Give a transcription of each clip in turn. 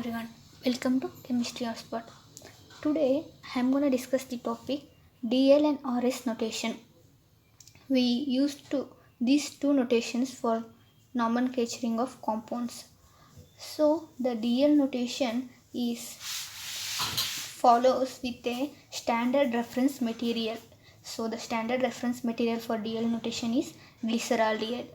everyone, welcome to Chemistry Hotspot. Today I am going to discuss the topic DL and RS notation. We used these two notations for nomenclaturing of compounds. So the DL notation follows with a standard reference material. So the standard reference material for DL notation is glyceraldehyde.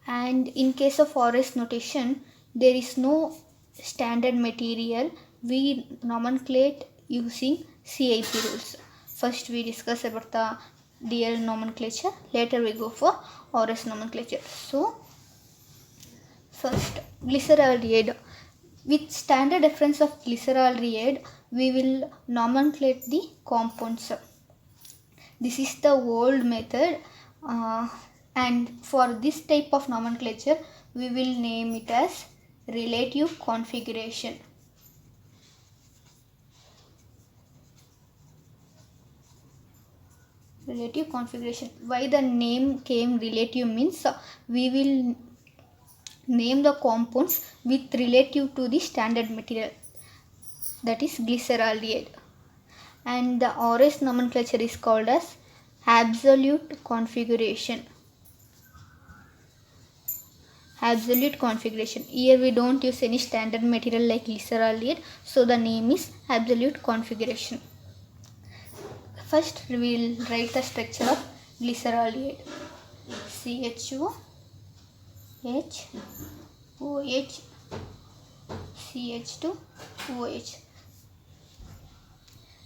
And in case of RS notation, there is no standard material. We nomenclate using CIP rules. First we discuss about the DL nomenclature, later we go for RS nomenclature. So first, glyceraldehyde. With standard reference of glyceraldehyde, we will nomenclate the compounds. This is the old method, and for this type of nomenclature we will name it as relative configuration. Relative configuration. Why the name came relative means we will name the compounds with relative to the standard material, that is glyceraldehyde. And the RS nomenclature is called as absolute configuration. Absolute configuration. Here we don't use any standard material like glyceraldehyde, so the name is absolute configuration. First we will write the structure of glyceraldehyde. CHO, H, OH, CH2, OH.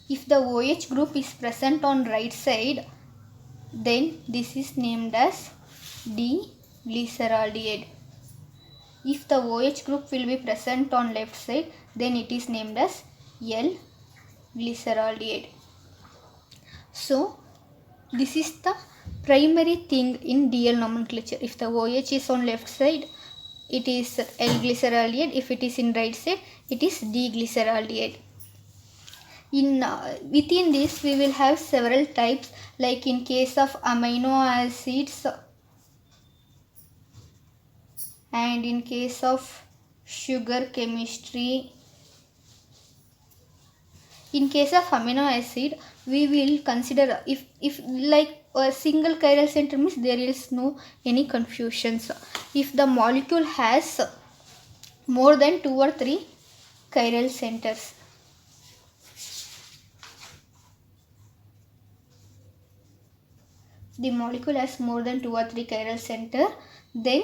If the OH group is present on right side, then this is named as D-glyceraldehyde. If the OH group will be present on left side, then it is named as L-glyceraldehyde. So this is the primary thing in DL nomenclature. If the OH is on left side, it is L-glyceraldehyde. If it is in right side, it is D-glyceraldehyde. Within this we will have several types, like in case of amino acids and in case of sugar chemistry. In case of amino acid, we will consider if like a single chiral center means there is no any confusions. If the molecule has more than 2 or 3 chiral centers, the molecule has more than 2 or 3 chiral center, then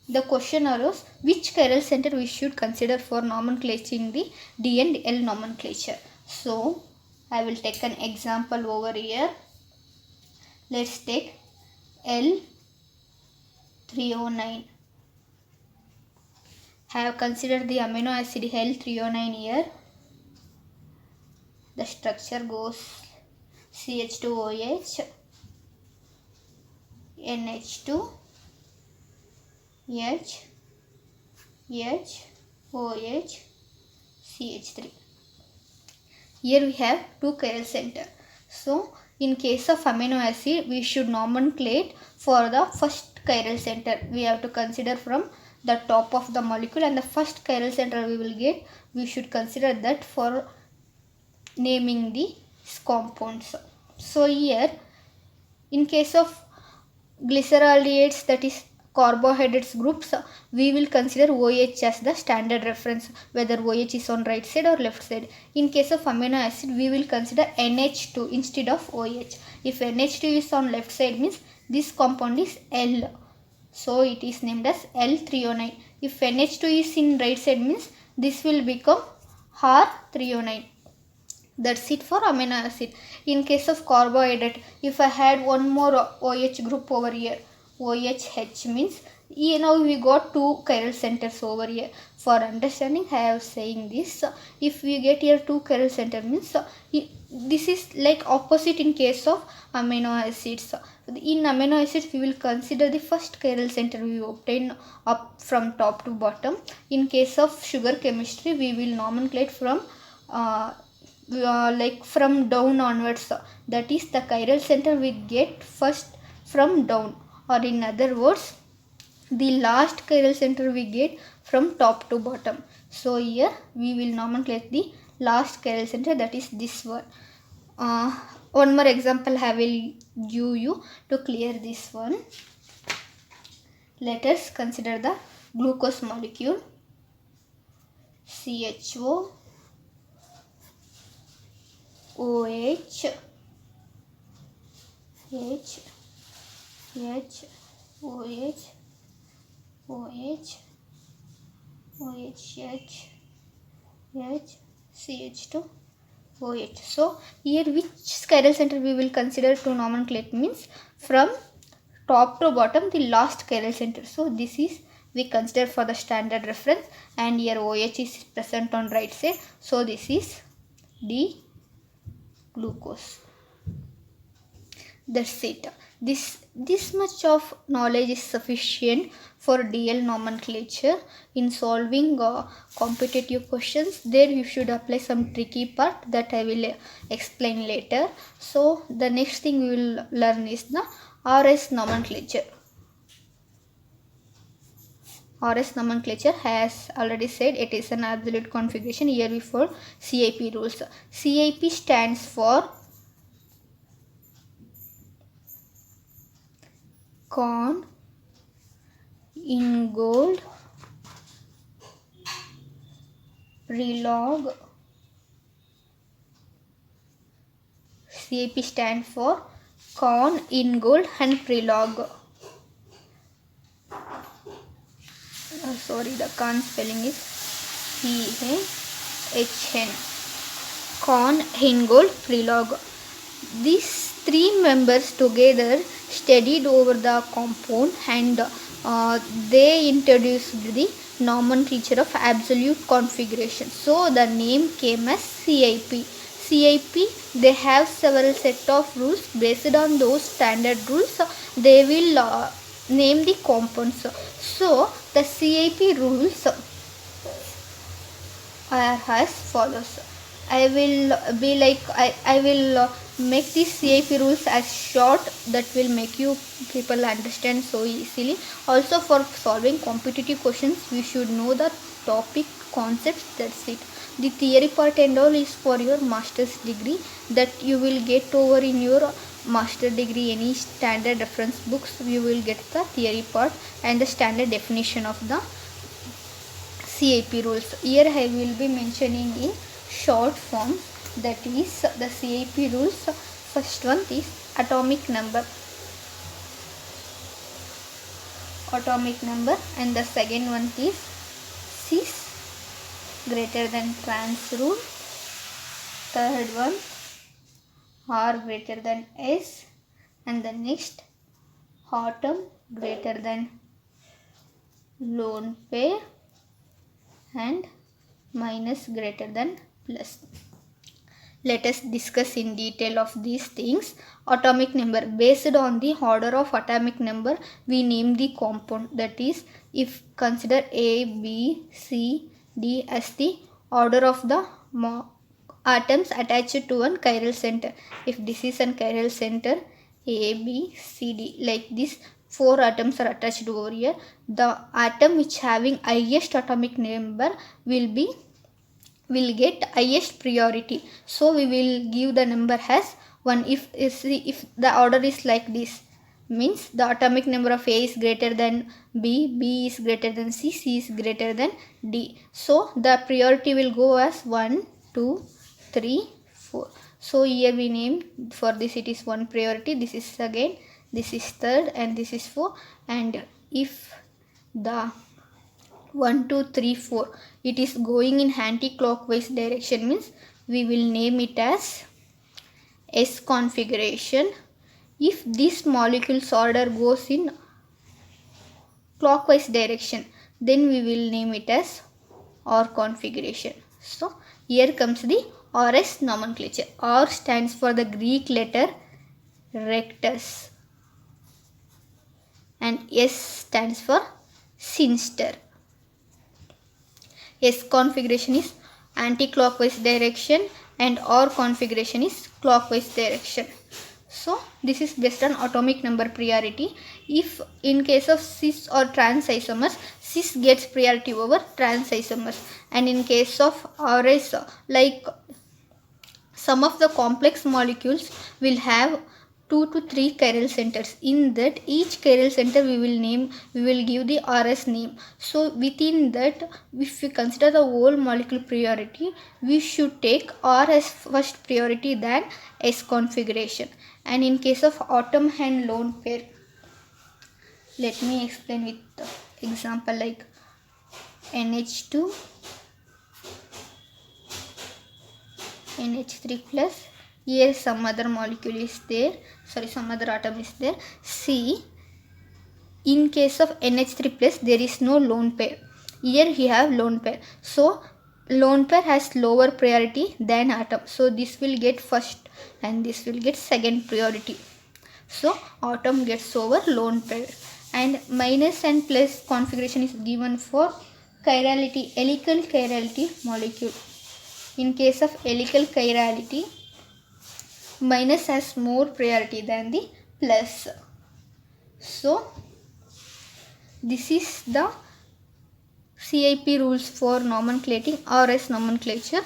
the question arose which chiral center we should consider for nomenclating the D and L nomenclature. So I will take an example over here. Let's take L309. I have considered the amino acid L309 here. The structure goes CH2OH, NH2, H, OH, CH3. Here we have 2 chiral center. So in case of amino acid, we should nomenclate for the first chiral center. We have to consider from the top of the molecule, and the first chiral center we will get, we should consider that for naming the compounds. So here in case of glyceraldehydes, that is carbohydrates groups, we will consider OH as the standard reference, whether OH is on right side or left side. In case of amino acid, we will consider NH2 instead of OH. If NH2 is on left side means this compound is L, so it is named as L309. If NH2 is in right side means this will become R309. That's it for amino acid. In case of carbohydrate, if I had one more OH group over here, OHH means now we got 2 chiral centers over here. For understanding, I have saying this. If we get here 2 chiral center means this is like opposite in case of amino acids. In amino acids, we will consider the first chiral center we obtain up from top to bottom. In case of sugar chemistry, we will nomenclate from like from down onwards, that is the chiral center we get first from down, or in other words the last chiral center we get from top to bottom. So here we will nomenclate the last chiral center, that is this one. One more example I will give you to clear this one. Let us consider the glucose molecule. CHO, OH, H, OH, H, CH2, OH. So here which chiral center we will consider to nomenclate means from top to bottom the last chiral center. So this is we consider for the standard reference, and here OH is present on right side. So this is D glucose. That's it. This much of knowledge is sufficient for DL nomenclature. In solving competitive questions, there you should apply some tricky part that I will explain later. So the next thing we will learn is the RS nomenclature. RS nomenclature, has already said, it is an absolute configuration. Here we follow CIP rules. CIP stands for Con, Ingold, Prelog. CIP stands for Con, Ingold and Prelog. Sorry, the Con spelling is C-A-H-N. Con, Ingold, Prelog. These three members together studied over the compound, and they introduced the nomenclature of absolute configuration. So the name came as CIP. CIP, they have several set of rules. Based on those standard rules, they will name the compounds. So the CIP rules are as follows. I will make these CIP rules as short, that will make you people understand so easily. Also for solving competitive questions, we should know the topic concepts, that's it. The theory part and all is for your master's degree, that you will get over in your master degree. Any standard reference books, you will get the theory part and the standard definition of the CIP rules. Here I will be mentioning in short form, that is the CIP rules. First one is atomic number, and the second one is cis greater than trans rule. Third one R greater than S, and the next atom greater than lone pair, and minus greater than plus. Let us discuss in detail of these things. Atomic number, based on the order of atomic number, we name the compound. That is, if consider A, B, C, D as the order of the atoms attached to one chiral center. If this is an chiral center, A, B, C, D, like this, 4 atoms are attached over here. The atom which having highest atomic number will get highest priority. So we will give the number as 1. If the order is like this, means the atomic number of A is greater than B, B is greater than C, C is greater than D. So the priority will go as 1, 2, 3, 4. So here we name, for this it is 1 priority, this is second, this is third, and this is 4. And if the 1, 2, 3, 4 it is going in anti-clockwise direction, means we will name it as S configuration. If this molecule's order goes in clockwise direction, then we will name it as R configuration. So here comes the RS nomenclature. R stands for the Greek letter rectus, and S stands for sinister. S configuration is anti-clockwise direction and R configuration is clockwise direction. So this is based on atomic number priority. If in case of cis or trans isomers, cis gets priority over trans isomers, and in case of RS, like some of the complex molecules will have 2 to 3 chiral centers. In that each chiral center we will give the RS name. So within that, if we consider the whole molecule priority, we should take R as first priority than S configuration. And in case of atom and lone pair, let me explain with the example like NH2, NH3 plus. Here some other molecule is there, some other atom is there. See, in case of NH3 plus there is no lone pair. Here we have lone pair. So lone pair has lower priority than atom. So this will get first and this will get second priority. So atom gets over lone pair. And minus and plus configuration is given for chirality, helical chirality molecule. In case of helical chirality, minus has more priority than the plus. So this is the CIP rules for nomenclating RS nomenclature,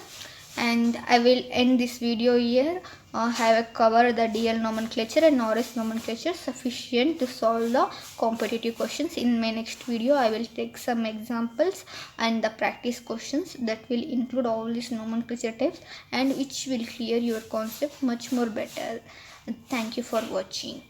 and I will end this video here. I have covered the DL nomenclature and RS nomenclature sufficient to solve the competitive questions. In my next video I will take some examples and the practice questions that will include all these nomenclature types and which will clear your concept much more better. Thank you for watching.